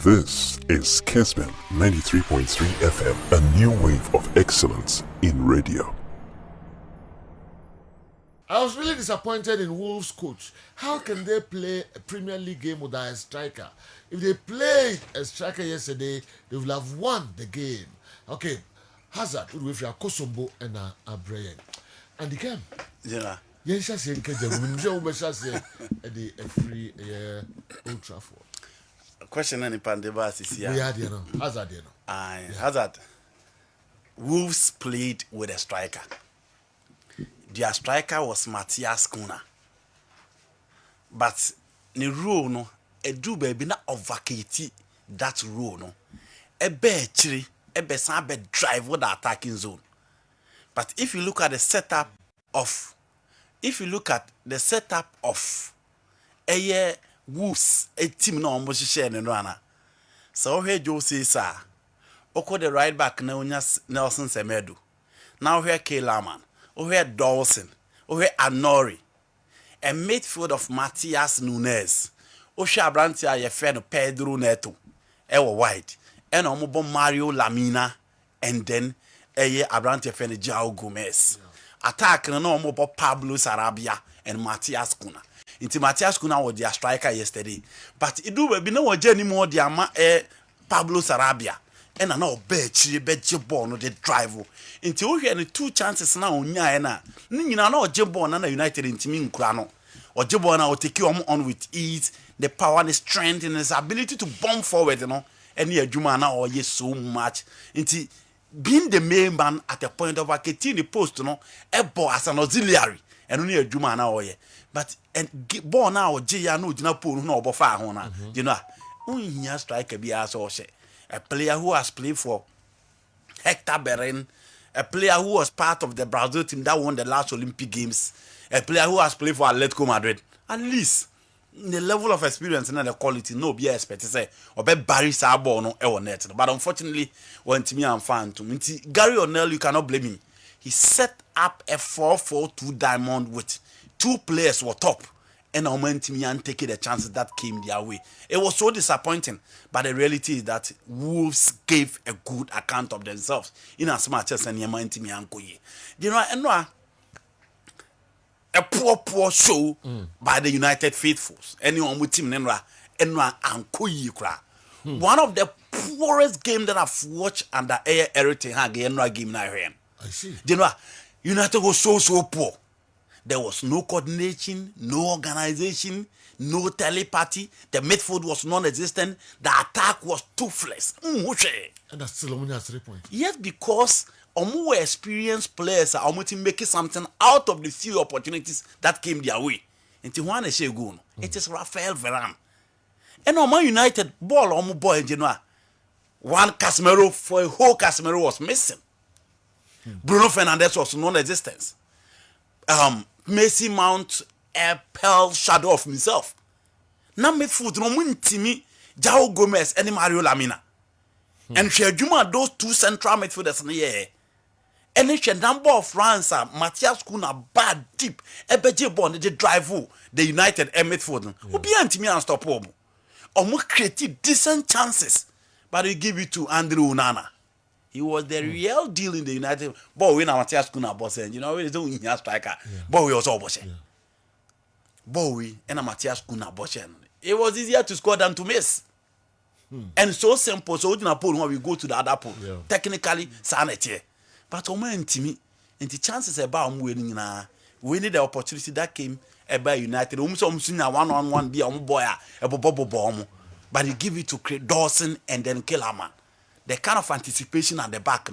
This is Kessben 93.3 FM, a new wave of excellence in radio. I was really disappointed in Wolves' coach. How can they play a Premier League game without a striker? If they played a striker yesterday, they would have won the game. Okay, Hazard, with your Kosombo and Brian. And the game. Yeah. Yes, I say, the free Old Trafford. Question any pandebas is here. We had, Hazard, Hazard. Wolves played with a striker. Their striker was Matthias Kuna. But the role no, a do baby na vacate that role no. A bear chiri, a besambe drive with the attacking zone. But if you look at the setup of a Wolves, a team no almost share and runner. So here Joe says, sir, Oko the right back Nelson Semedo. Now here Kelaman, here Dawson, here Anori, a midfield of Matias Nunes, Osha Brantia, your friend Pedro Neto, Ewa White, and Omobo Mario Lamina, and then a Abrantia friend Jao Gomez. Attack no Omobo Pablo Sarabia and Matias Kuna. Into Matias Kuna was their striker yesterday. But it do be no anymore the Pablo Sarabia. And I know bet you born no the drive. Into we had 2 chances now on Yana. Nina no Jibon and United in Timin Crano. Or Jibon will take you on with ease, the power and the strength and his ability to bomb forward, And here Jumana or yes so much. Into being the main man at the point of a the post, a boy as an auxiliary. And only a Jumana or ye. But and born now, Jia no Jinapo no bofa hona. You know, only here striker be as or a player who has played for Hector Beren, a player who was part of the Brazil team that won the last Olympic Games, a player who has played for Atletico Madrid. At least the level of experience and the quality, no be expect to say or be Barry Sabo no ever net. But unfortunately, when to me I'm fan to me. Gary O'Neill, you cannot blame him. He set up a 4-4-2 diamond with 2 players were top, and Omentimian taking the chances that came their way. It was so disappointing, but the reality is that Wolves gave a good account of themselves in as much as any Omentimian Koye. You know, a poor show by the United Faithfuls. Anyone with team Nenra and Koye kra. One of the poorest games that I've watched under Eric Ten Hag game now. I see. You know, United was so poor. There was no coordination, no organization, no telepathy. The midfield was non-existent. The attack was toothless. And that's still only at 3 points. Yes, because more experienced players are making something out of the few opportunities that came their way. Until one is going, it is Rafael Varane. And on Man United ball boy in Genoa. One Casemiro for a whole Casemiro was missing. Bruno Fernandes was non-existent. Messi Mount a pale shadow of himself. Now midfield no Timi, Jao Gomez and Mario Lamina. And Juma those 2 central midfielders in the year. And it's a number of France, Matthias Kuna bad deep, Ebeje Bond, the drive the United midfield. Who be anti-me unstoppable. Or more creative decent chances. But they give it to Andrew Onana. He was the real deal in the United. Boy, when Matthias Kuna boss, you know, we don't have striker. Boy, we also boss. Boy, and Matthias Kuna boss. It was easier to score than to miss. And so simple. So when we go to the other pool, technically, sanity. But to me, and the chances about winning we need the opportunity that came about United. Almost 1-on-1 be on boy, a bubble bomb. But he give it to Dawson and then Kellerman. The kind of anticipation at the back,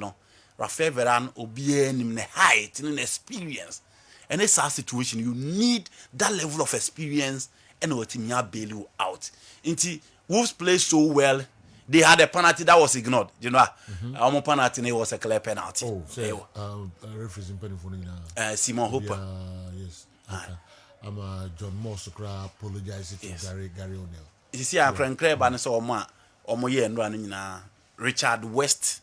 Rafael Varane will be in the height, in the experience. And it's our situation. You need that level of experience and what in your bail you out. Inti Wolves play so well. They had a penalty that was ignored. You know, our penalty was a clear penalty. Oh, so referee's in penalty for Simon Hooper. Yes. Okay. I'm John Mossokra apologizing to Gary O'Neill. You see, I'm Frank Crab and so on and running Richard West,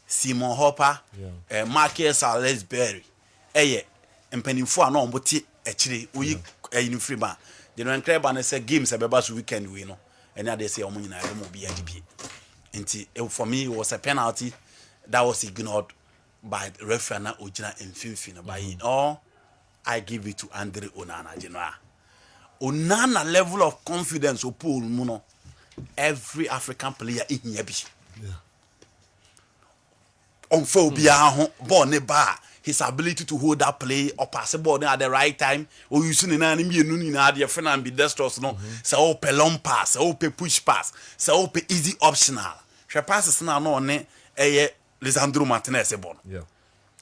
Simon Hopper, Marcus Salisbury. And penny for no but actually we in free bar. The Crab and say games about weekend we know. and now they say omo nyina dem obi adibie nti for me it was a penalty that was ignored by the referee na ogina mfimfini by in all I give it to Andre Onana General. Onana level of confidence opo mu no every African player in here be. Yeah. On phobia ball ne bar his ability to hold that play or pass the ball at the right time or you see na me enu na dey friend and be dexterous no say o pe long pass say o pe push pass say o pe easy optional hwe passes na no ne Lisandro Martinez ball. Yeah.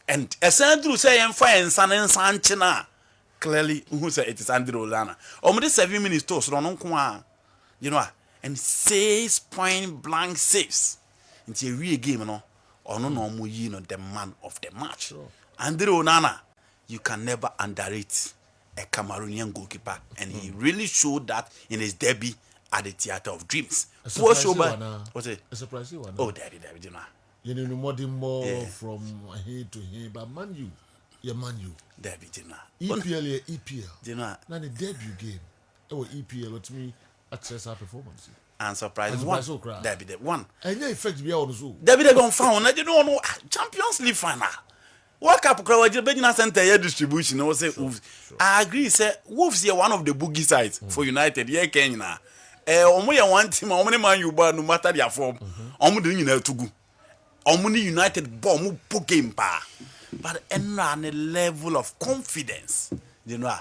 And Lisandro say enfa ensan na clearly who say it is Andrew Lana. Omo 7 minutes to so no nko you know and 6 point blank saves into a real game no or no you know the man of the match. Sure. Andrew Onana, you can never underrate a Cameroonian goalkeeper, and he really showed that in his debut at the Theatre of Dreams. Poor show, what's it? A surprise one. Oh, Daddy, you know. You know, more from here to here, but man, you, Daddy, you know. EPL, you know. Now the debut game, EPL, what me access our performance. And surprise one, Daddy, one. And yeah, effect be on Zoom. Daddy, they don't found. I don't know Champions League final. World Cup crowd Benjamin Center here distribution. I say Wolves. I agree. Say Wolves here one of the boogie sides for United. Yeah, Kenya. Omo ya one team. Omo man you no matter their form. Omo doing you to go. Omo United ball mo book game pa. But on a level of confidence, you know,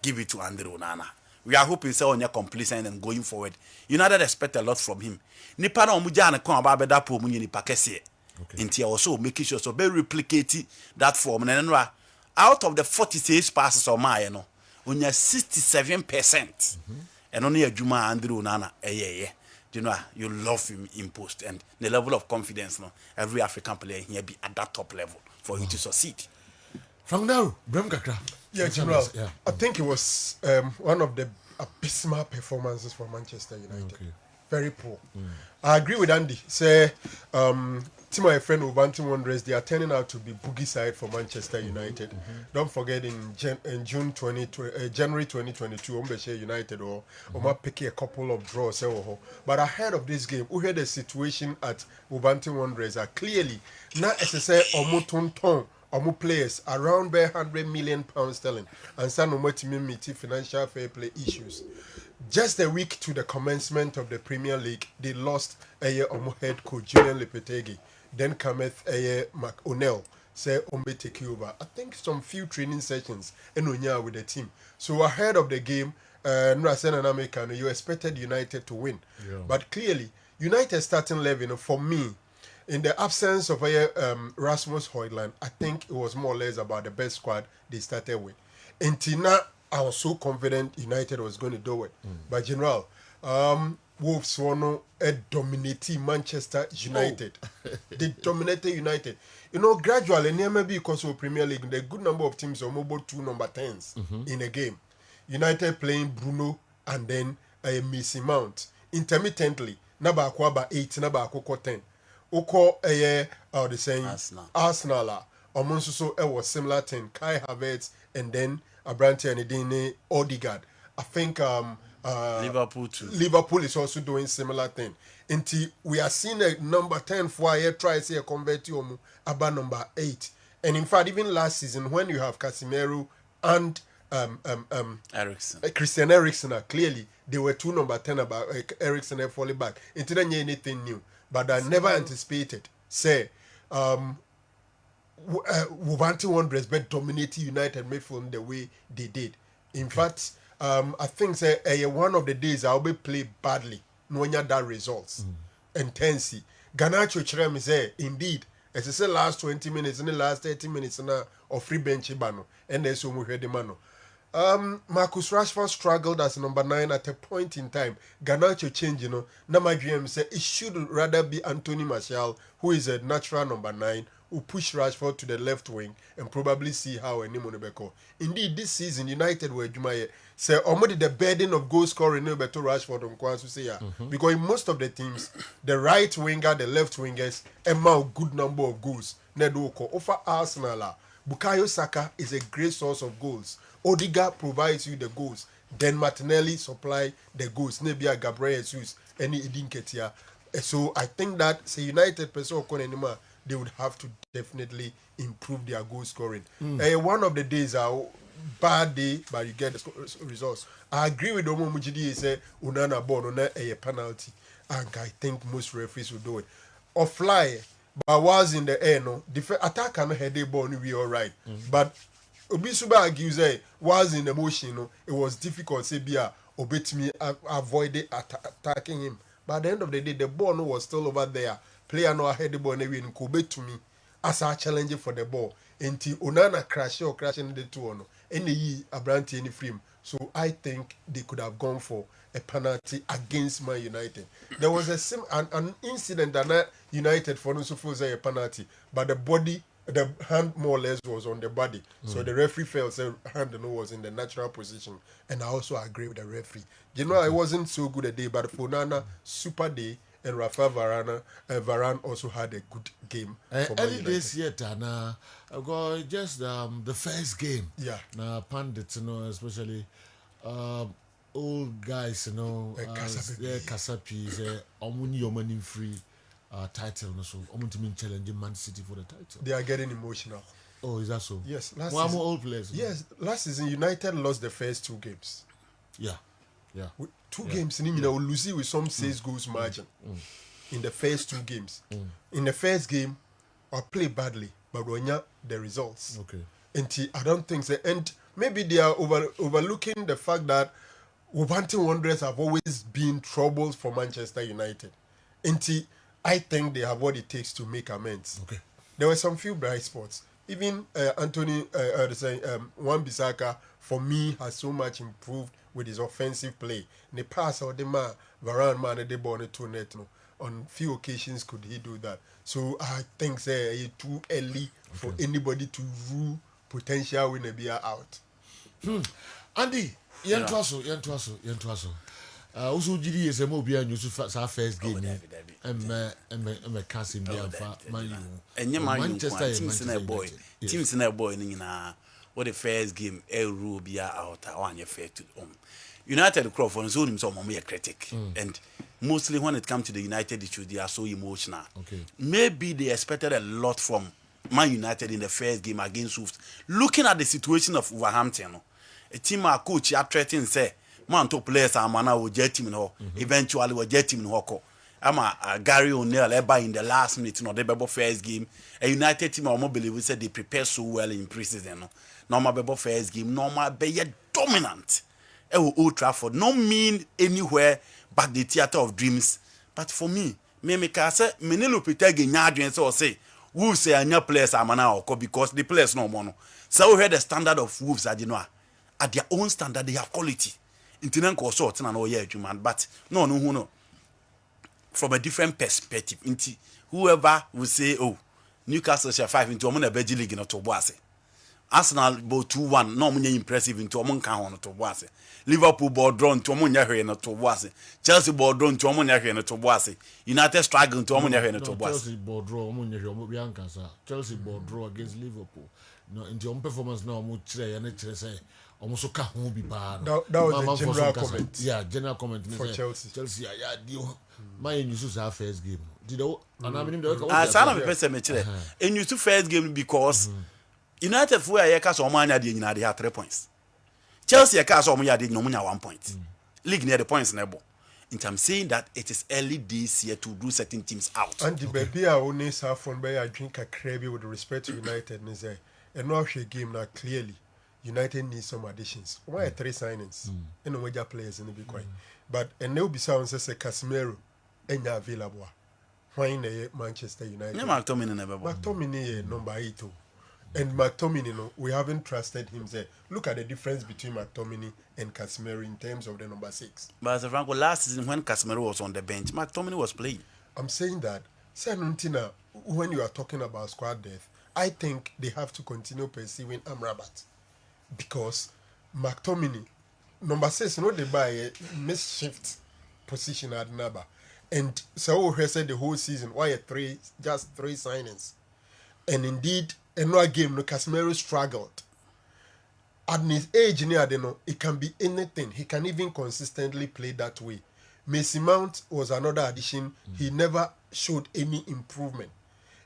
give it to Andre Onana. We are hoping say on your complacent and going forward. United expect a lot from him. Nipa na omo jana kon aba beda po omo nipa kese. Okay. Until also making sure so be replicate that form and then out of the 46 passes or my no only 67% and only a Juma Andrew Onana you know you love him in post and the level of confidence no every African player here be at that top level for you to succeed. From now, Bram Kakra. Yeah, General. Yeah. I think it was one of the abysmal performances for Manchester United. Okay. Very poor. I agree with Andy. Say to my friend Ubantu Wanderers, they are turning out to be boogie side for Manchester United. Don't forget in January 2022, Ombeshe United or picking a couple of draws. But ahead of this game, we had a situation at Ubantu Wanderers are clearly not necessarily omu players around £100 million sterling and some meet financial fair play issues. Just a week to the commencement of the Premier League, they lost omu head coach Julian Lopetegui. Then cometh McO'Neill, say Ombe take over. I think some few training sessions and with the team. So ahead of the game, you expected United to win. Yeah. But clearly, United starting 11 for me, in the absence of Rasmus Højlund, I think it was more or less about the best squad they started with. And Tina, I was so confident United was going to do it. But General, Wolves won dominating Manchester United. They dominated United. You know, gradually, maybe because of Premier League, the good number of teams are about 2 number 10s in a game. United playing Bruno and then Mason Mount intermittently. Naba akwaba 8, naba akoko 10. Oko the saying Arsenal. So it was similar thing. Kai Havertz and then Abrante and Edine Odegaard. I think Liverpool too. Liverpool is also doing similar thing. Until we are seeing a number 10 for a try to convert you about number 8. And in fact, even last season when you have Casemiro and Eriksen. Christian Eriksen, clearly they were 2 number 10 about Eriksen and falling back. It didn't hear anything new. But I never anticipated. Say Wolverhampton Wanderers but dominated United midfield the way they did. In fact, I think say one of the days I'll be played badly, knowing that results. Intensity. Ganacho Cherem say indeed, as I said last 20 minutes and the last 30 minutes now of free bench bano, and then so we heard the mano. Marcus Rashford struggled as number 9 at a point in time. Ganacho change, you know. Now my GM said it should rather be Anthony Martial, who is a natural number 9, who push Rashford to the left wing and probably see how any monobeko. Indeed, this season United were Jumaye say already the burden of goal scoring no better Rashford on Kwansu say because in most of the teams, the right winger, the left wingers, amount good number of goals. Nedoko over Arsenal. Bukayo Saka is a great source of goals. Odegaard provides you the goals. Then Martinelli supply the goals. Nebia Gabriel Jesus, any Edin Ketia. So I think that say United person they would have to definitely improve their goal scoring. One of the days are bad day, but you get the results. I agree with Omo Mujidi say Unana born on a penalty, and I think most referees will do it. Or fly, but was in the air no. Attack cannot head the ball, we all right, but. Obisuba argues say was in emotion, it was difficult say bia obetimi avoid attacking him. But at the end of the day, the ball was still over there. Player no ahead the ball and win Kobetumi as a challenge for the ball. Until Onana crashing the two no. Any Abranti any frame. So I think they could have gone for a penalty against Man United. There was an incident that United for no so a penalty, but the hand more or less was on the body. So the referee felt the hand was in the natural position. And I also agree with the referee. You know, I wasn't so good a day, but for Nana, super day, and Rafa Varane also had a good game. Early days yet, I got just the first game. Yeah. Now, pundits, especially old guys, Kasapi, Omuni free. Title so challenging Man City for the title. They are getting emotional. Oh, is that so? Yes. One more old players. Yes, last season United lost the first 2 games. Yeah. With 2 games, you know, losing with some 6 goals margin in the first 2 games. In the first game, I played badly, but we got the results. Okay. And I don't think so. And maybe they are overlooking the fact that Wolverhampton Wanderers have always been troubles for Manchester United. And I think they have what it takes to make amends. Okay. There were some few bright spots. Even Wan-Bissaka, for me, has so much improved with his offensive play. In the past, Varane man, they born a 2 net. On few occasions could he do that. So I think it's too early for anybody to rule potential winner be out. Andy, Yentuaso. Also, GD is a mobile and you first game. And Cassim and Manchester teams in a boy. Teams in a boy, what the first game, El Rubia out, one your fair to United Crawford, so him some a critic. And mostly when it comes to the United issues, they are so emotional. Okay. Maybe they expected a lot from Man United in the first game against Wolves. Looking at the situation of Wolverhampton, a team our coach are threatening say, man top players are man will jet team in ho. Eventually will jet team in hoko. I'm Gary O'Neill ever in the last minute, no, the first game. A United team or mobile we said they prepare so well in preseason. Normal bebo first game, normal be dominant. Old Trafford, no mean anywhere but the theater of dreams. But for me say Menelo Peter Ginyadrian so say Wolves say anya players are mana because the players no mono. So we heard the standard of Wolves at their own standard they have quality. Intinen ko sort na no year human, but no. From a different perspective, whoever will say, oh, Newcastle share 5 into a Belgian league in Otoboase. Arsenal bought 2-1, no more impressive into a monk on Otoboase. Liverpool ball drawn to a monya in Otoboase. Chelsea ball drawn to a monya in Otoboase. United struggle to a monya in Otoboase. Chelsea ball draw, Chelsea ball draw against Liverpool. No, in your own performance now, say. Almost that was a general comment. Yeah, general comment for Chelsea. Chelsea, my used to have first game. Did some of the person and you to first game because United for a cast or man they had 3 points. Chelsea a cast or did no 1 point. League near the points never. And I'm saying that it is early this year to do certain teams out. And the baby I only saw from by I drink a crabby with respect to United and say and now she game now clearly. United needs some additions. Why 3 signings? And no major players in the big coin. But and they'll be sounds as a Casemiro and available. Why in Manchester United? McTominay number 8. And McTominay, we haven't trusted him there. Look at the difference between McTominay and Casemiro in terms of the number 6. But as Franco, last season when Casemiro was on the bench, McTominay was playing. I'm saying that Sanuntina, when you are talking about squad depth, I think they have to continue pursuing Amrabat. Because McTominay, number 6, they buy a misshifted position at Naba. And so we said the whole season, why just 3 signings. And indeed, another game, Casemiro struggled. at his age near it can be anything. He can even consistently play that way. Mason Mount was another addition. He never showed any improvement.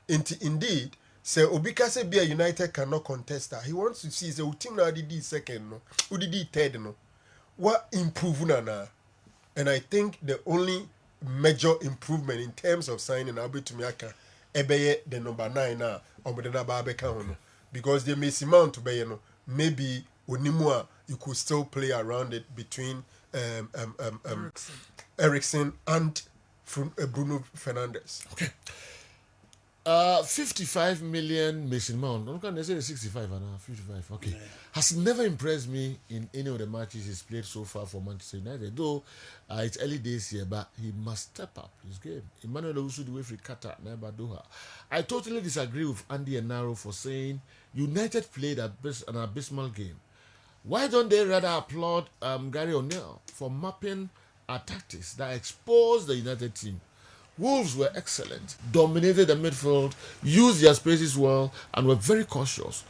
Indeed, say Obika say be a United cannot contest that. He wants to see the team now did second no, who did third no. What improvement na? And I think the only major improvement in terms of signing Albert Tumiaka ebeye the number 9 now or the number because they may mount to be maybe Onimua you could still play around it between Ericsson and Bruno Fernandes. Okay. 55 million Mason Mount. I'm going to say 65 and 55. Okay. Yeah. Has never impressed me in any of the matches he's played so far for Manchester United. Though it's early days here, but he must step up his game. Emmanuel Owusu the way for Qatar, never Doha. I totally disagree with Andy Enaro for saying United played an abysmal game. Why don't they rather applaud Gary O'Neill for mapping our tactics that exposed the United team? Wolves were excellent, dominated the midfield, used their spaces well, and were very cautious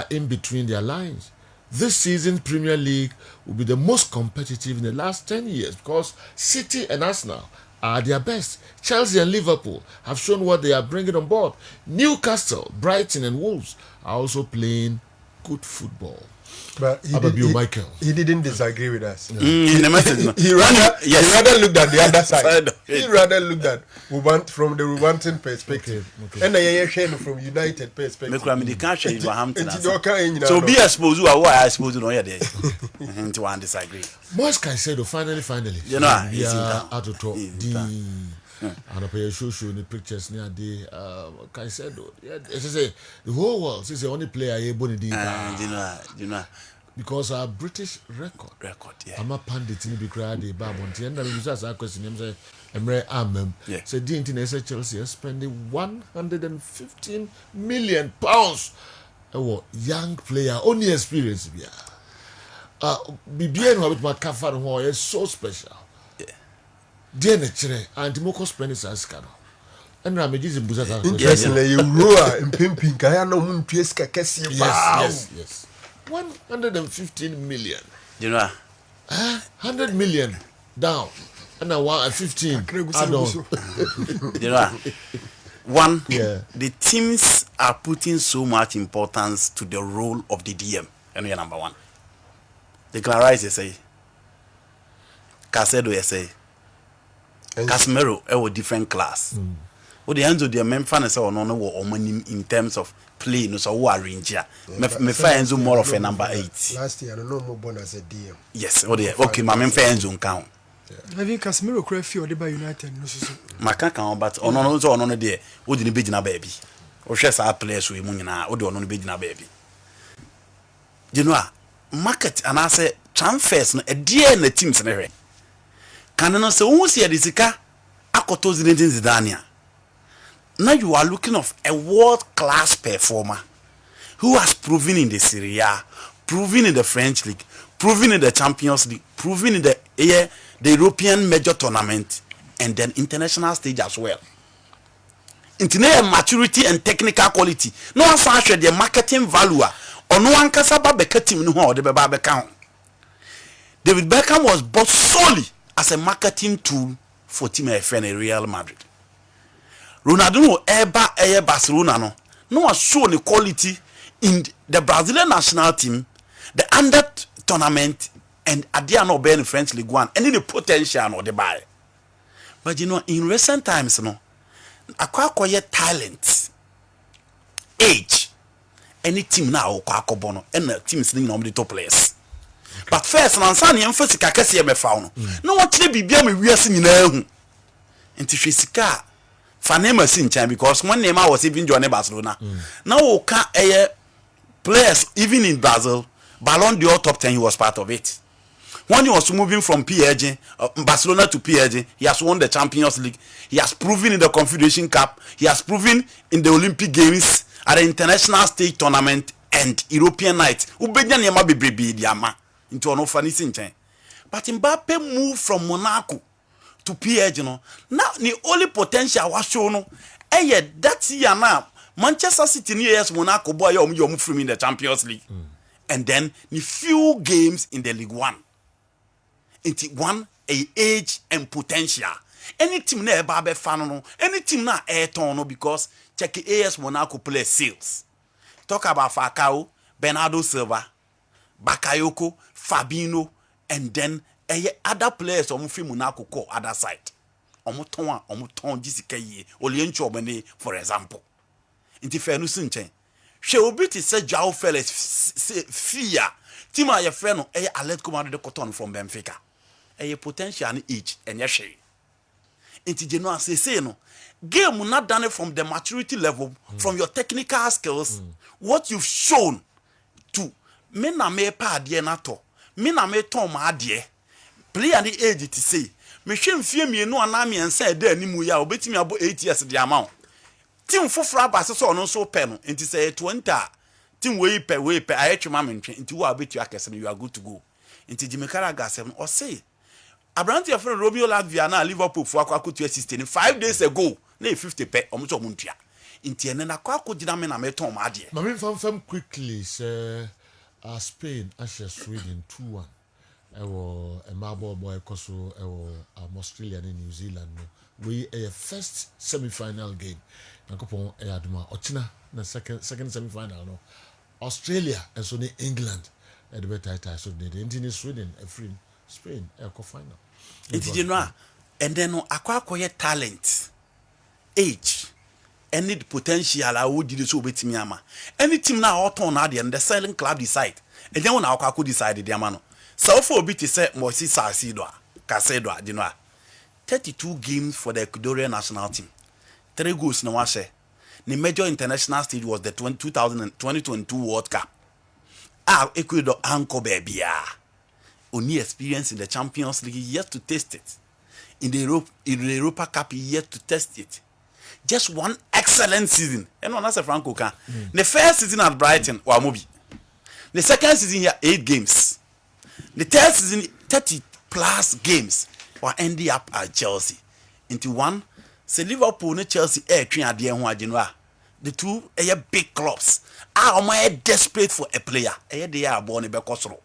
in between their lines. This season's Premier League will be the most competitive in the last 10 years because City and Arsenal are their best. Chelsea and Liverpool have shown what they are bringing on board. Newcastle, Brighton, and Wolves are also playing good football. But he didn't disagree with us. Yeah. He rather looked at the other side. He rather looked at from the Wolverhampton perspective. Okay. And the from United perspective. So be exposed to what I suppose no yeah there. To one disagree. Moise Caicedo finally. You know, yeah, out to talk. And I show the pictures near the Caicedo. Yeah, say the whole world says the only player able to do. You know. Because our British record, yeah. I'm a pandit in the crowd, the Babonti, and I just a question. I'm saying, Emre Amem. So the international Chelsea is spending 115 million pounds. Young player, only experience. BBN who with my kafan who is so special. Dear nature, and Timoko spends as scano. And Ramajis in Buzaka. Interestingly, you roar and pimping. Kayano Moon Pieska Kessi. Yes. 115 million. You know, 100 million down, and now 15 add-on. You know, the teams are putting so much importance to the role of the DM, and we are number one. Declan Rice say, Caicedo say, Casemiro a different class. What the Enzo the main fan is no in terms of play no so arrange here. Me Enzo more of a number 8. Last year I don't know more born as a DM. Yes, okay, my main Enzo count. I think Casemiro cry fear by United no so. Maka kan but ono there. Wo di ne be gina baby. Wo hwe sa players we mu nyina, wo de ono be gina baby. You know, market and I say transfers no e die na teams ne hwe. Kan no se wo si adisika akoto Zidane. Now you are looking of a world-class performer who has proven in the Serie A, proven in the French League, proven in the Champions League, proven in the European major tournament, and then international stage as well. International maturity and technical quality. No one fashion the marketing value or no one can saba team no or the baba account. David Beckham was bought solely as a marketing tool for Team FN and Real Madrid. Ronaldo eba Barcelona no one show the quality in the Brazilian national team, the under tournament, and Adia no be in French League 1, and the potential no the buy. But you know, in recent times, acquire talent, age, any team now bono, and the teams need the top players. But first, and Ansani and first, I can see me found. No one to be me we are singing now. And to Sika. Fanema sin time because one name I was even joining Barcelona. Now can players even in Brazil, Ballon d'Or top 10 he was part of it. When he was moving from PSG, Barcelona to PSG, he has won the Champions League. He has proven in the Confederation Cup. He has proven in the Olympic Games, at the international stage tournament and European night. Ubenya niema bebrebe diama into ono fani sin time. But Mbappe moved from Monaco to PSG no. Now the only potential was shown no. That year now Manchester City ni yes Monaco boy you from in the Champions League. and then the few games in the League One. Into one a age and potential. Any team na eba be fan no, any team na airton no because check AS Monaco play sales. Talk about Falcao, Bernardo Silva, Bakayoko, Fabinho, and then other players on Monaco call other side. Omuton Jisike Oliencho Bene, for example. Inti Fenu Sinchen. She will be to say Joao Felix fear. Tima your friend no alert command the cotton from Benfica. A potential and age and yashe. Inti Genoa say no. Game will not done it from the maturity level, from your technical skills, what you've shown to me na me pa adie na to. Me na me ton ma adie. Play and the age to say. Me hwem fie mienu ana me ensa eda animu ya obetimi abo 8 years the amount. Team foforo abase so no so pe no enti say 20 team we pe ayetwema mentwe enti wo abetu akese no you are good to go. Enti Jimekara gasem o say Abrante your friend Romeo Latvia na Liverpool for akwakotu assist 5 days ago na 50 pe omo muntua. Enti ene na akwakodina me na meton ma ade. Mami fam quickly say Spain ashe Sweden 2-1. Ewo a marble boy koso ewo Australia and New Zealand no. We a first semi-final game. Nakopon aduma ochina na second semi-final no. Australia and so England at the better title so the Indian Sweden a free Spain a final. Enti Genoa and then akwakoye talent, age, any potential I would do so betimi ama. Any team now turn na the selling club decide. And then when akwako decide the amano. So for bit say Mosi Sasidwa, Casedwa, Genoa. 32 games for the Ecuadorian national team. 3 goals no washe. The major international stage was the 2022 World Cup. Ecuador anko baby. Only experience in the Champions League yet to test it. In the Europa Cup yet to test it. Just one excellent season. And one as a Franco can. The first season at Brighton or Mobi. The second season here 8 games. The third season 30 plus games were ending up at Chelsea. Into one, say Liverpool and Chelsea train at the Genoa. The two big clubs are desperate for a player. They are born a Becosro.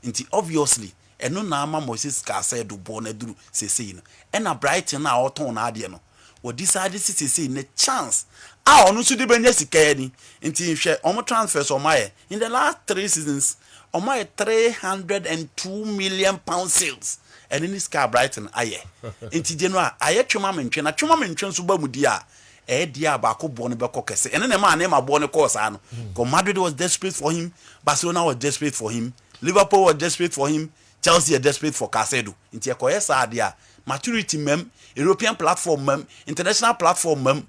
Into obviously, and no nama Moses Case do born a do say and a Brighton now turn Adiano. What decided to say in a chance. No should be Benesi into share almost transfers on my in the last 3 seasons. On my 302 million pound sales. And in this car Brighton aye. Inti Genoa aye chuma mentwen suba mudia. Dia bako bone beko kese. And then the man name bone course ano. Because Madrid was desperate for him, Barcelona was desperate for him, Liverpool was desperate for him, Chelsea are desperate for Casedo. Inti ekoye sa dia maturity mem, European platform mem, international platform mem.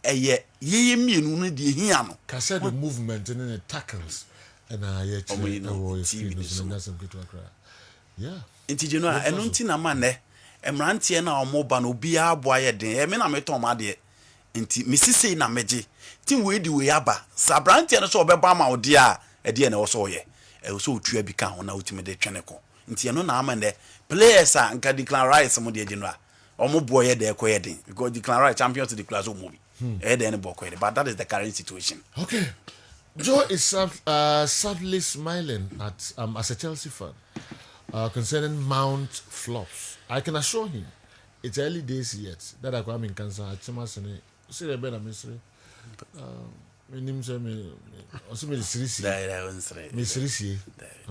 Ye mienu no di hia no. Casedo movement and then the tackles. And yeah, Inti Genoa, and untina mane, Emrantia na omoba no bia boye den. E me na me ton ma de. Inti misisi na meje. Tin we di we aba. Sabrantia no so obeba ma odi a e de na wo so ye. E so otua bi ka ho na utime de twene ko. Inti no na amane players a nka declare rights mo de Genoa. Omo boye de ko ye den because declare right champions declare so movie. E de ne boko ye. But that is the current situation. Okay. Joe is sadly smiling at as a Chelsea fan concerning Mount flops. I can assure him it's early days yet. That I come in cancer. See the better mystery.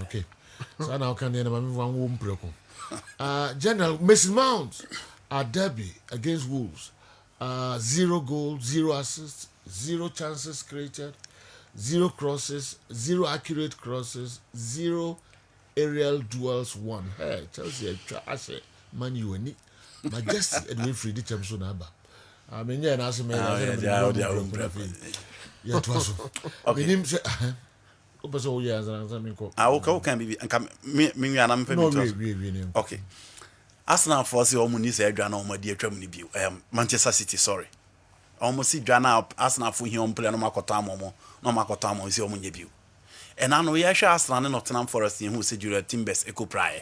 Okay. So now can the one womb broken. General Mason Mount at Derby against Wolves. 0 goals, 0 assists, 0 chances created. 0 crosses, 0 accurate crosses, 0 aerial duels won. Hey, Chelsea, I say, man, you and Majesty Edwin Free Champion Abba. I mean, yeah, and I say, man, yeah, it was okay. Him say, oh, yes, I can be, me, and I'm okay. Arsenal for us, almost said, my dear Germany, Manchester City, sorry. Almost see Jana Arsenal for him play no makotamo no makotamo is your debut. And I know ya sure Arsenal and Nottingham Forest who said you Timbers eco prior.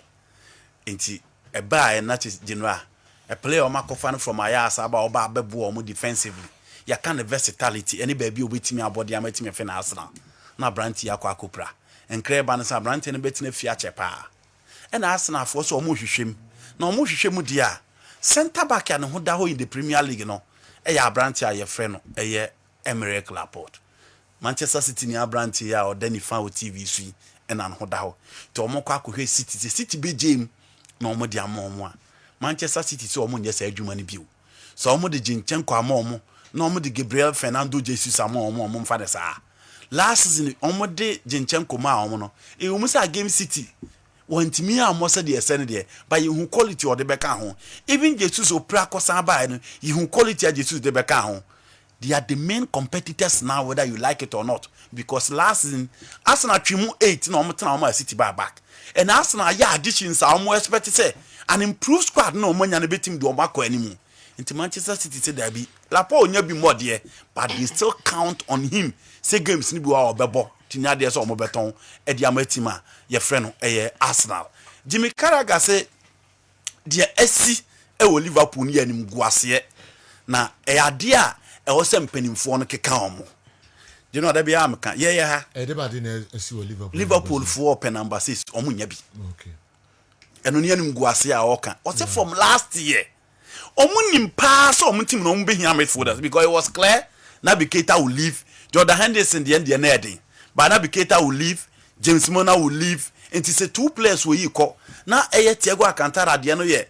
Ain't a buy and that is Genoa. A player or Macofan from my ass about Babu or defensively. Ya can the versatility any baby with me about the amateur fan Arsenal. Now Branty Aqua Cupra. enkre ba no sa brante no betina fia chepa and Arsenal for so omo hwehwem na omo hwehwem dia center back ya ne ho da ho in the Premier League no ya brante a ye frɛ no Emerick Laporte. Manchester City ni brante ya o dani fan o TV sui na ho da ho to omo kwa akɔhwɛ City be game na omo de ama omo a Manchester City so omo nyɛ sa adwuma ne bio so omo de Zinchenko ama omo na omo de Gabriel Fernando Jesus ama omo mfa de saa last season omo de Zinchenko ma omo no omo sa game City want me am say the send there but you quality or the beka ho even Jesus opra kosan ba no you quality of Jesus the beka ho. They are the main competitors now whether you like it or not because last season Arsenal twimu 8 na omo tena omo City back and Arsenal ya additions are omo expect say an improved squad no omo nya na betim do omo akọ animu into Manchester City say there be Laporte onya bi more there but they still count on him say games ni bi wa obebo tinya de so omo beton e dia matima ye frɛ no Arsenal. Jimmy Carragher say dia esi e wo Liverpool ni anim guase na ade a e wo se mpanimfo no keka omo. You know that be am kan ye ha de ba de na esi wo Liverpool for open number 6 omo nya bi. Okay. Eno ni anim guase a oka o say from last year omo nim pa so omo team no omo be hia midfielders because it was clear Naby Keita will leave, Jordan Henderson the end the ending. But Naby Keita will leave, James Milner will leave. And it's a two players where you call. Now Thiago Alcantara at the end of the year.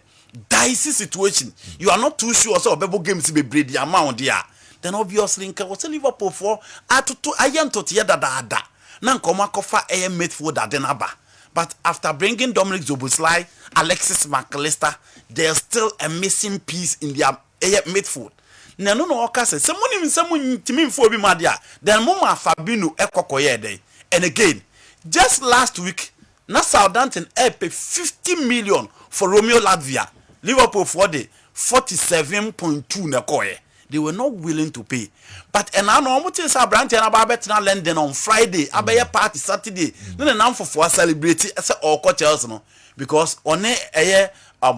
Dicey situation. You are not too sure so Bebo games be breed the amount there. Then obviously what's Liverpool for I am to da da. Nan koma kofa midfielder denaba. But after bringing Dominic Zoboslai, Alexis McAllister, there's still a missing piece in their midfield. No oka say someone timi for be madia then mama Fabinho ekokoye dey. And again just last week na Southampton pay 50 million for Romeo Lavia. Liverpool for the 47.2 na koye. They were not willing to pay. But and now no mutin sa branch na ba betina London on Friday abeye party Saturday. No na for celebrate say all Chelsea no because on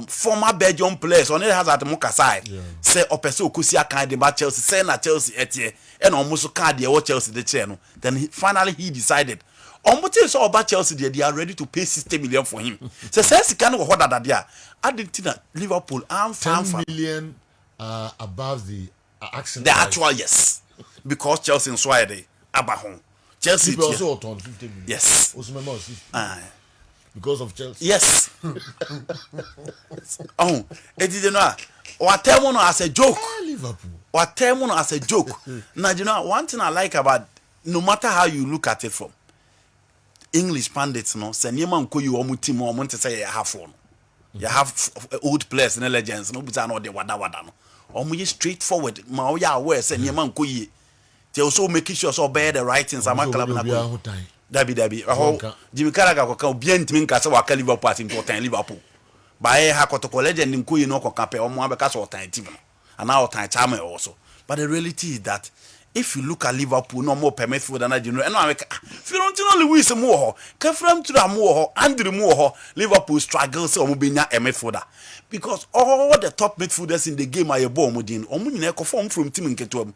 former Belgium players on it has at Mukasai say opese okusi akan de ba Chelsea say na Chelsea etie and almost card dey what Chelsea the chair no then finally he decided omuti so about Chelsea they are ready to pay 60 million for him say sika no ho dada dia adentina Liverpool am 10 million above the actual yes because Chelsea so dey abahon Chelsea people also on 50 million yes Osman because of Chelsea. Yes. Oh, it didn't know. What term as a joke. Liverpool. What term as a joke. Now you know one thing I like about no matter how you look at it from English pundits, no, say nyema nko you omu team omu te say you have one. You have old players and legends, no, but I know the wada no. Omu ye straightforward. Ma oya aware say nyema nko ye. They also making sure so bear the right things. Ama club na go. Dabi Jimmy Carragher ko kan bien timi nka se wa ka Liverpool atim to tan Liverpool ba ha kotoko legend nko yi no ko kan pe o mo abeka so tan team no ana o tan chama also but the reality is that if you look at Liverpool no more permit for than general and America Fiorentino Luis mo ho ka from to am ho Andrew mo ho Liverpool struggles o mo benya midfielder because all the top midfielders in the game are ball mo din o mo nyina ko form from team nketo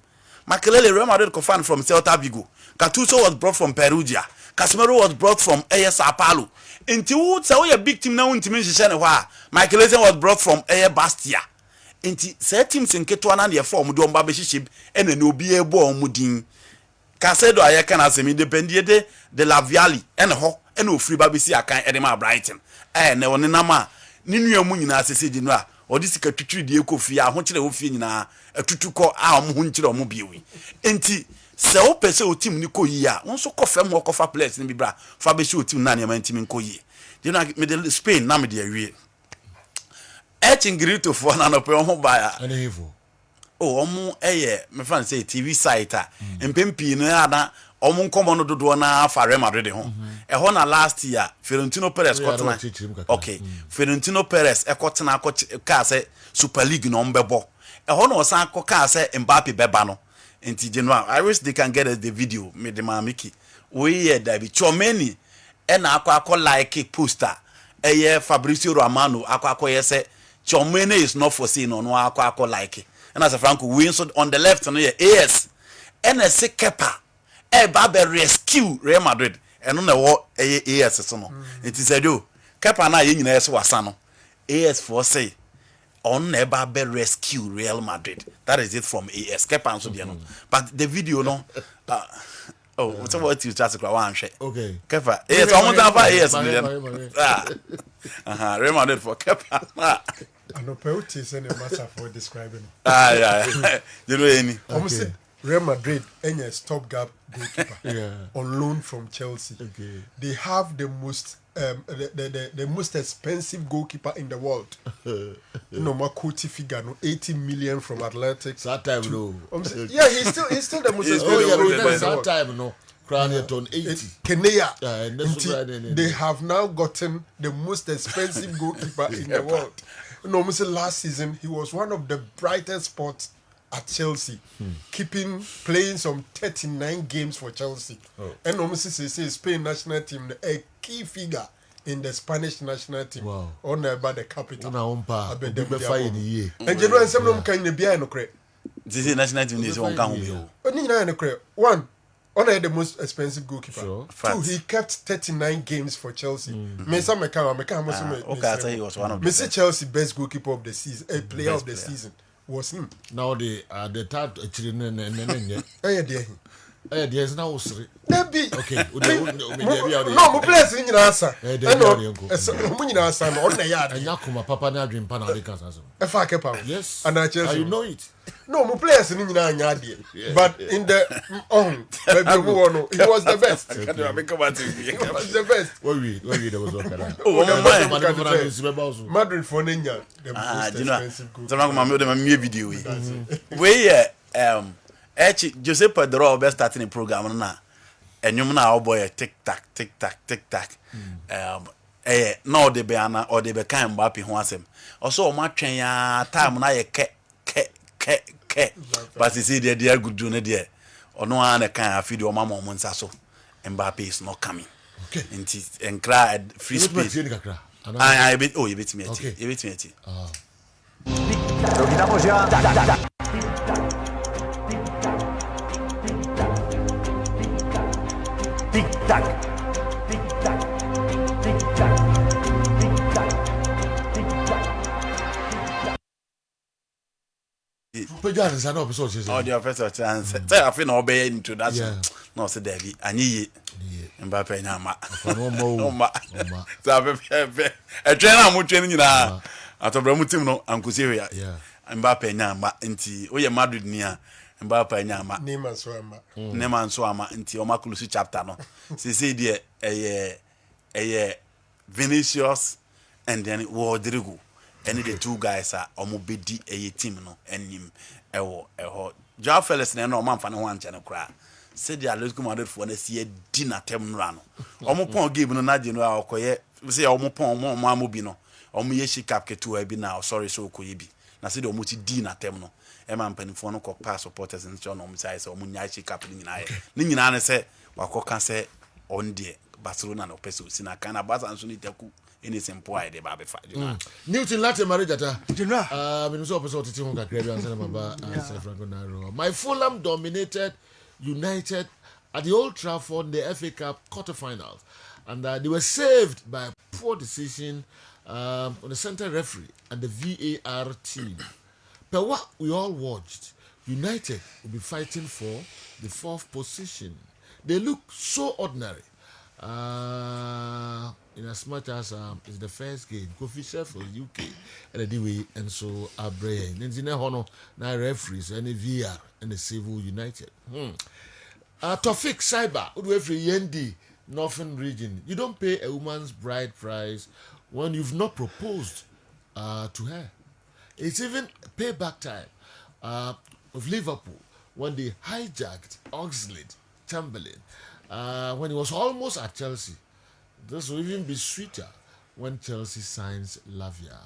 Makelele Real Madrid ko fan from Celta Vigo. Gattuso was brought from Perugia. Casemiro was brought from Sao Paulo. Inti wo say we a big team na untimi hihye ne ho a. Makelele was brought from Bastia. Inti say teams nketo na de form do mba be hihye ene na obi ebo omudin. Casedo ayeka na semi Independiente de la Viali ene ho ene ofiri ba be si akan ede ma Brighton. Ne woni na ma ni nuamu nyina asese di no a odi sika twitwiri de ekofie a ho kire wo fie nyina atutukọ a omo ho nkire omo biewi enti se o pese o team ni koyi a won so kofem ho kofa players ni bibra fa be shi o team na ne man team koyi you know me the Spain na me de awie Grito for na no pe omo ba ya and evil omo me fan say TV site a empempi no ada omo nkomo no dodo na fa Real Madrid ho ho na last year Florentino Perez kotena okay Florentino Perez ekotena ka say Super League no mbebo ho na osan ka say Mbappe beba no enti general I wish they can get us the video me the mamiki we here David Chomeni na akọ like poster Fabrizio Romano akọ say Chomeni is not for sale no akọ like and as a Franco Winston on the left no AS NS Kepa Babe rescue Real Madrid eno na wo AS so no enti said do kepa na ye nyina so wasa no AS for say on never be rescue Real Madrid. That is it from AS. Kepa so no. But the video no so what you just one share. Okay. Kepa. Yes, almost have AS. Real Madrid for Kepa. I know Peote is any matter for describing. Yeah. You know any. Almost Real Madrid any stopgap goalkeeper on loan from Chelsea. Okay. They have the most the most expensive goalkeeper in the world. No more quote figure, no 80 million from Atlantic. That time no. Yeah, he's still the most expensive goalkeeper in the world. That time no. Crown on 80. Kenya. They have now gotten the most expensive goalkeeper in the world. No, last season he was one of the brightest spots at Chelsea, playing some 39 games for Chelsea. And almost say Spain national team a key figure in the Spanish national team. Wow. On about the capital. And you know, some of them can be no credit. This is national team is one can One, on the most expensive goalkeeper. Sure. Two, he kept 39 games for Chelsea. Okay, I say he was one of the best. Chelsea best goalkeeper of the season, a player of the season was him. Now the third There's now three. Okay. No, my place in your answer. On the yard. And Yakuma Papa na dream pan A fuck power. Yes. And I Chelsea. You know it. No, my place in your yard. But in the he was the best. He was the best. Where there was one. Madrid for Nenya. The most expensive goal. So video. Jose Pedro be starting the program na enyum na oboy tick tack no de be ana or de be kan Mbappe ho asem also o ma twen ya time na ye ke but see there good do ne there ono an kan afidi o ma mo nsa so Mbappe is not coming. Okay. Nti enkra free space I bit oh you bit me Lo quitamos ya. Tic-tac, tic-tac, tic-tac, tic-tac, tic-tac. Oh, the officer chance. Say I feel no be introduction. No say there be anyi Mbappe nyama. No ma. So a trainer mo training nyina. Atobra mu team no ankosi hwe ya. Mbappe nyama nti o ye Madrid ni a Mbappe nyama. Neman so ama nti o makulusu chapter no. See there Vinicius and then Rodrigo. And the two guys are omobedi a team no enim eho Joao Felix na no man fa ne ho anche ne kra say the Atletico Madrid for na see dinner tem no ano omopon game no na je no akoye say omopon mo amobi no omoye shi cap ketu abi na sorry so okoye bi na say the omoti dinner tem no e man panifo no ko pass supporters and so no say omunya shi cap ni nyina ni nyina ne say wakoka say on de Barcelona no peso sina kana Barca anso ni taku any simple idea ba be fa Newton Latte Marigata my Fulham dominated United at the Old Trafford in the FA Cup quarterfinals, and they were saved by a poor decision on the center referee and the VAR team. But what we all watched, United will be fighting for the 4th position. They look so ordinary. In as much as it's the first game, Kofi for UK, and anyway, and so our brain. And in honor, now referees, and the VR, and the Civil United. Tofik Cyber, every Yendi, Northern region. You don't pay a woman's bride price when you've not proposed to her. It's even payback time of Liverpool when they hijacked Oxlade-Chamberlain when he was almost at Chelsea. This will even be sweeter when Chelsea signs Lavia.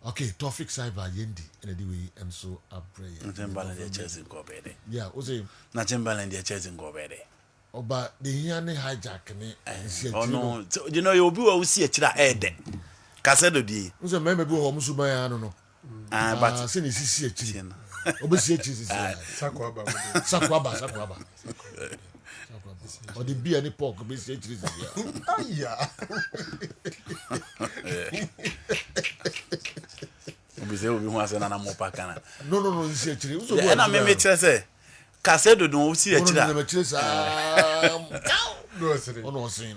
Okay, Tofik Cyber Yendi anyway, and so Abraya. Timberland the Chelsea go bede. Yeah, Ose. Na Timberland the Chelsea go bede. Oh, but the Hiane hijack ne. Oh no, you know you be we see a chira ede. Kasedo di. Ose member be homusubaya no. But sin is see a chira. Obesi cheese. Sakwaba. Sakwaba. Or the beer and the pork, obesi cheese. Yeah. Obisi obi hu ase na na mo pakana. No, this is cheese. E na me tire say Casedo don si akira. No, cheese. No, sir. No, saying.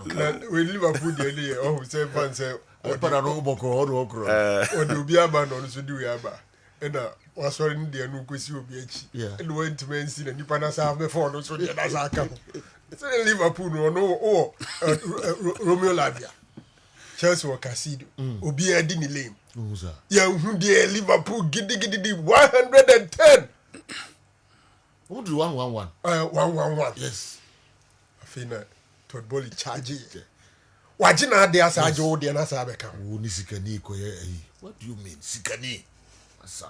We Liverpool dey oh say fan say Para no boko, no okro. o de obi aba no so di we aba. E na wasori ndi anu kwesi obi achi. Yeah. E no went men see na nipa na sa be for no so dey na sa aka. Say Liverpool no Romeo Lavia. Chelsea or Casido. Obi adi ni lane. Who's that? Yeah, who dey Liverpool gidi 110. Who do 111? 111. Yes. I feel that Todd Bolly charge it. Wajina de asa ajo o de na sa be kan. Who ni sikani ko ye eh. What do you mean sikani? Asa.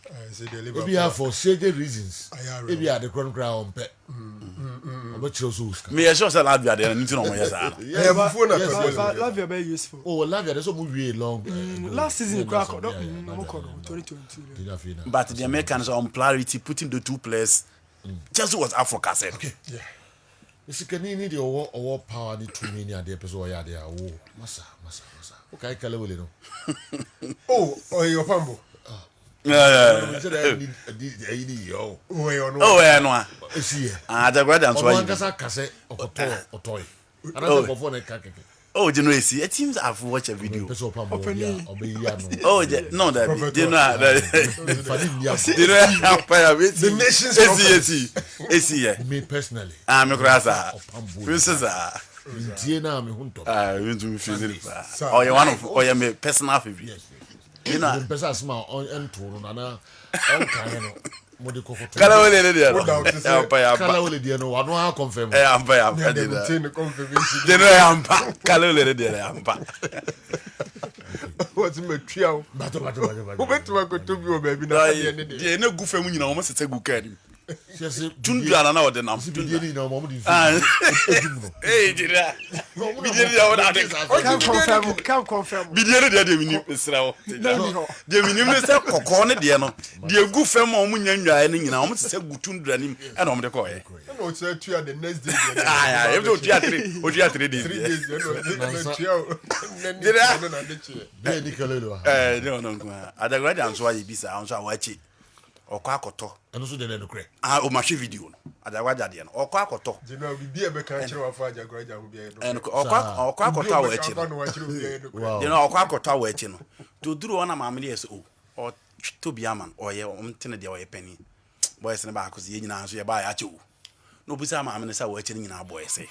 I say the Liverpool. Maybe for shady reasons. Aya ro. Maybe the crown crown pet. Obo chiro so uska. Me sure say Latvia dey nti no mo yes ah. Yeah, before na yes, Todd yes, Bolly. Love you very useful. Oh, Lavia, there's some movie long. Last season, Yeah, crack. yeah, yeah, No, 2022. But the Americans on polarity putting the two players. Chelsea was Africa said. Okay. Yeah. Sikani ni the over power ni 2 million the episode ya there. Oh, masa. Okay, kala wele no. Oh, your pambo. Yeah. Yo. Oh, you know. Oh, yeah, no. Esi. Ah, the grand and So so. one kase otoy. Another for na kake. Oh, you know, see, it seems I've watched a video. Person pambo ya obe ya no. Oh, no, that you know Fadi ya. you know Empire The nation's AC. Me personally. Ah, me krasa. Pambo. Princess Ntie na me hunto. you to feel it. Oh, you one of oh, you me personal favorite. You know. The person asma on entoro na na on kan no. Mo de kokoto. Kala wele dey What doubt is it? Empire. Kala wele dey no, wano ha confirm. Empire. Yeah, they obtain the confirmation. They know Ampa. Kala wele dey Ampa. What's my trio? Bato. Who bet to go to you, baby? Now, They no go femu nyina o mo sete go kadi. Yes. Tundra na o de nam. Tundra ni na mo di. Hey, dira. Bidie dia o da de. Can't confirm. Bidie dia de mini pesra o. De mini me se kokko ne de no. De gu fem o mo nyanwa ne nyina o mo sete gu tundra nim e na o mo de ko ye. no, it's a trio the next day. Ah, yeah, you do 3 days. 3 days, you know, trio. Be ni kala lo. No. Adagrade am so ayi bisa, am so awachi. Okọ akoto. Eno so de no kre. Ah, o ma hwe video no. Adagrade ade no. Okọ akoto. You know, we be a better catcher of a Jaguar will be a En okọ akoto awachi. Wow. You know, okọ akoto awachi no. To duru ona ma amele yes o to be aman o ye o mtene de o ye penny. Boys ne ba akosi ye nyina so ye ba ya che o. No bisa ma amene sa wachi nyina boys e.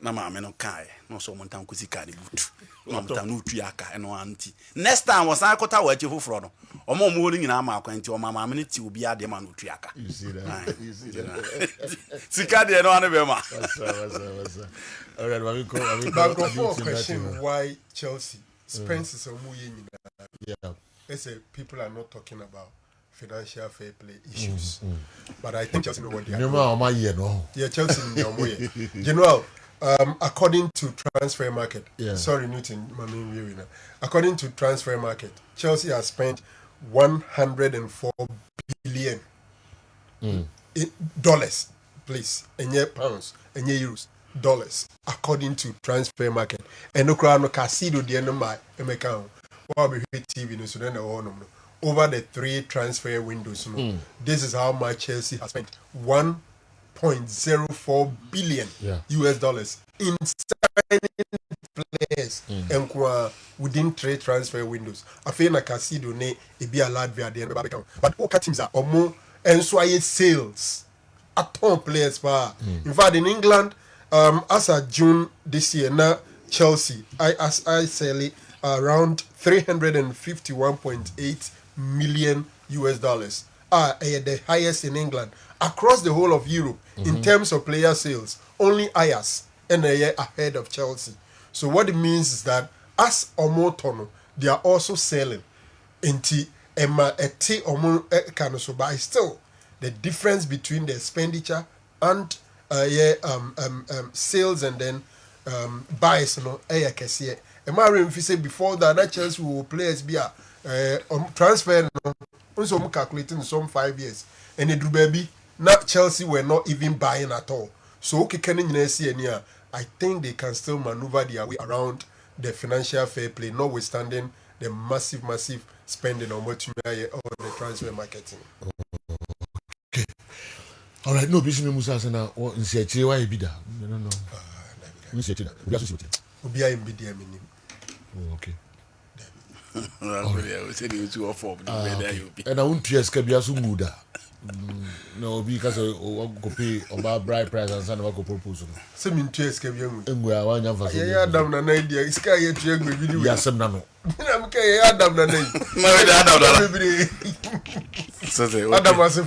Na ma amene no kai. No so montan kosi kai butu. No montan no tu aka eno anti. Next time was akota wachi foforo no. Omo mo ni nyina ma akwanti o ma amene ti obi ade ma no tu aka. You see that? You see that? Sika de no ane be ma. What's all right, we go. But go for a question why Chelsea Spence is a muyi. Yeah. Let's say people are not talking about financial fair play issues. But I think Chelsea know what they are doing. Yeah, Chelsea know what General, according to transfer market, sorry Newton, my main view now. According to transfer market, Chelsea has spent 104 billion in dollars, please, and yet pounds, and yet euros, dollars, according to transfer market. And no crowd no Casido the end of my account. What we TV no so then over the 3 transfer windows. This is how much Chelsea has spent 1.04 billion US dollars in signing players and within 3 transfer windows. I feel like Casido ne it be a Latvia the end of account. But all teams are more and so I sales at all players for in fact in England as of June this year now Chelsea I sell it around 351.8 million US dollars are the highest in England across the whole of Europe in terms of player sales. Only Ajax and a year ahead of Chelsea. So what it means is that as Omotono they are also selling into Emma eti Omo Kanoso, but still the difference between the expenditure and sales and then buys no kesiye. Emma say before that Chelsea will players be transfer no Also, I'm calculating some 5 years. And it baby, not Chelsea were not even buying at all. So okay, can you see any? I think they can still maneuver their way around the financial fair play, notwithstanding the massive spending on what you on the transfer marketing. Okay. All right. No, Bishop Musa said now. In Seattle, why be that? No. In Seattle, we are Seattle. We are in BDM. Oh, okay. And I won't tears can be as muda. No, because I pay about bride price and son of a proposal. Some interest can be young. And we are one of us. Yeah, Adam and idea. It's kind of young with you. Yes, I'm not. I'm okay. Adam and Adam was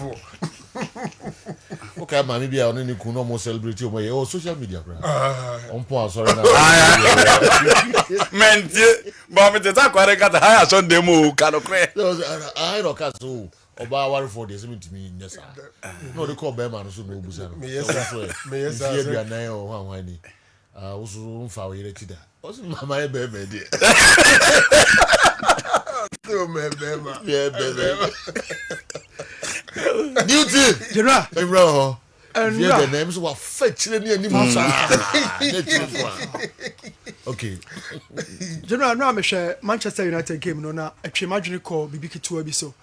Okay, maybe I only could almost celebrate your social media. I'm poor, sorry. Man, Bobby, the talk I got the higher Sunday move, kind of crack. I don't catch so. About 1 4 days, to me, yes, no, they call Beman, so no Busan. Yes, I know one whiny. Also, found it. Wasn't my baby, dear. Yeah, baby. Duty, General, wrong. and Yeah, the names were fetching any okay. General, no, I'm sure Manchester United game no na a imagine call BBK to be so.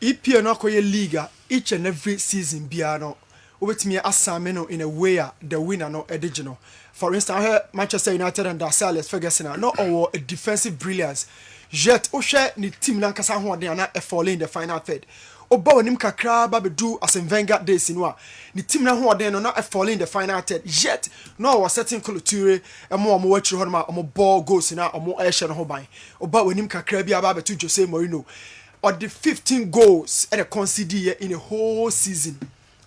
EPL no koye league each and every season bia no obetimi asame no in a way the winner no ediginal. For instance, Manchester United and Sir Alex Ferguson no or a defensive brilliance. Yet o share ni team na kasa ho de na e fall in the final third. Oba onim kakra ba bedu Arsene Wenger days no a ni team na ho de no na e fall in the final third. Yet no was certain culture e mo wachiri ho ma mo ball goals na mo e hye no ho ban. Oba onim kakra bi aba betu Jose Mourinho or the 15 goals and a concede in a whole season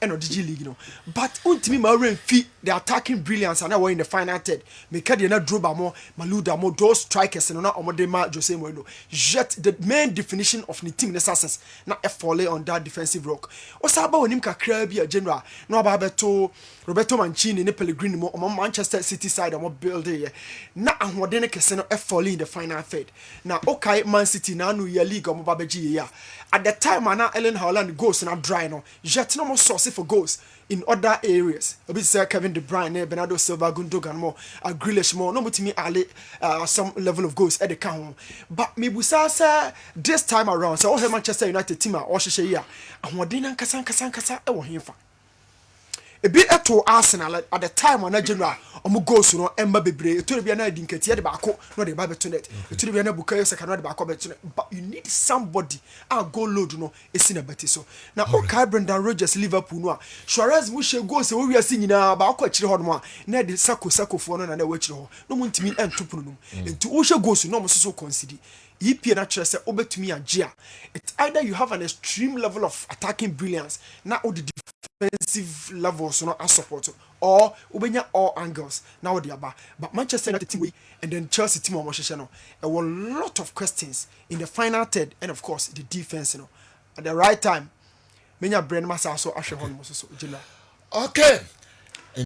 and or DG League, you know. But ultimately, my feet the attacking brilliance and I were in the final third. Mekadi na Droba mo, Maluda mo, those strikers and not Omodema Jose Mourinho. Yet the main definition of the team success na a fall on that defensive rock. What's about when him kakra bi a general? No about Roberto Mancini ne Pellegrini mo on Manchester City side on build here. Na ahwodene kese no e fall in the final third. Na okay Man City na no year league on babeji ya. At the time na Erling Haaland goes na dry no. Yet no more source for goals in other areas. Obi say Kevin De Bruyne, Bernardo Silva, Gundogan more, Grealish more. No mutimi ale some level of goals at the count. But me busa say this time around so all Manchester United team or hye ya. Ahwodene kasa e wo hemfa. A bit to Arsenal at the time when I general omu goals no emba bebre to be na dinketi de baako no de ba beto net to be na bukayo second de baako beto net but you need somebody a goal load no esi na beti so na okay Brendan Rodgers Liverpool no a Suarez mu she goals e wo wiase nyina baako akire ho no a na de sako fo no na wo akire ho no mu ntimi entopo no enti wo she goals no mo so consider EPL na chere say obetumi agea it's either you have an extreme level of attacking brilliance na o the defensive levels no as support or ubenya all angles now they are but Manchester United team and then Chelsea team on no there were a lot of questions in the final third and of course the defense at the right time menya brain massa so ahwe hon so general Okay.